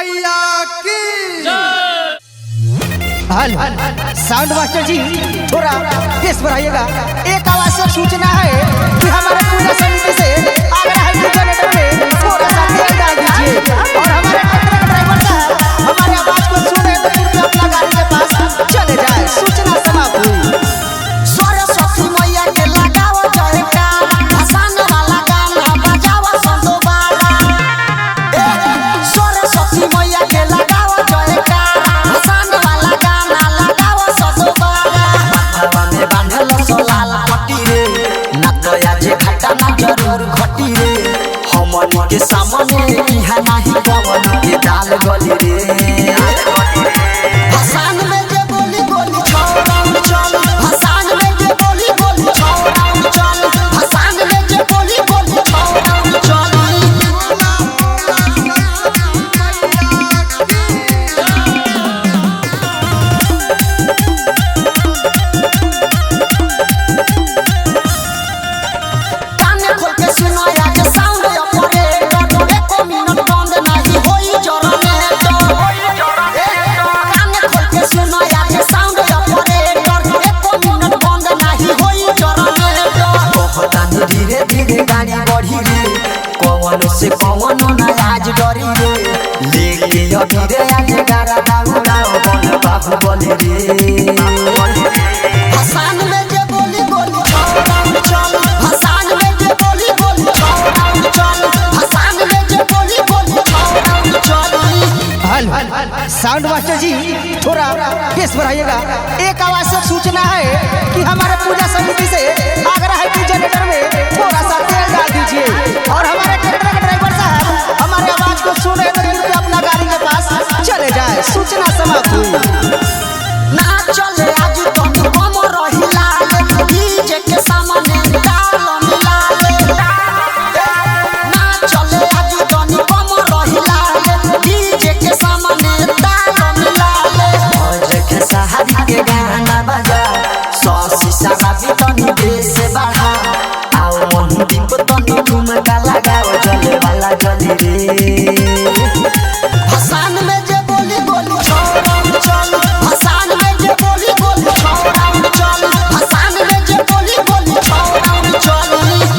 मैया की हल साउंड मास्टर जी थोड़ा तेज बढ़ाइएगा। एक आवाज से सूचना है कि हमारे पूजा समिति से आ रहा है जनरेटर में थोड़ा सा तेज डाल दीजिए और हमारे ट्रक ड्राइवर साहब हमारे आवाज को सुने तो कृपया अपना गाड़ी के पास चले जाए। सूचना समाप्त हुई। सरस्वती मैया के लगाओ जयकार, भसान वाला गाना बजाओ संदोबारा। सरस्वती मैया के लगाओ जयकार, भसान वाला गाना लगाओ संदोबारा। माथवा में बांधल सोलाल पट्टी रे, ना तो आज घाटा ना जरूर घटी रे। हमनी के सामने इहा नाही कवन के दाल गली रे। भसान में जे बोली बोली छोड़ाऊ चल, भसान में जे बोली बोली छोड़ाऊ चल, भसान में जे बोली बोली छोड़ाऊ चल। काने खोल के सुनो आज साउंड ऑपरेटर, एको मिनट बंद नहीं होई जनरेटर। काने खोल के सुनो आज साउंड ऑपरेटर, एको मिनट बंद नहीं होई जनरेटर। कहतानी धीरे धीरे गाड़ी बढ़ी रे, कौन से कौन ना आज डरी रे। लेके अभी रे आज गारा दाउड़ा बन बाहुबली रे। भसान में जे बोली बोली छोड़ाऊ चल, भसान में जे बोली बोली छोड़ाऊ चल, भसान में जे बोली बोली छोड़ाऊ चल। हल साउंड मास्टर जी थोड़ा तेज बढ़ाइएगा। एक आवाज से सूचना है कि हमारे पूजा समिति से आगरा है कि जनरेटर में थोड़ा सा तेल डाल दीजिए और हमारे ट्रक ड्राइवर साहब हमारे आवाज को सुने तो कृपया अपना गाड़ी के पास चले जाए। सूचना समाप्त।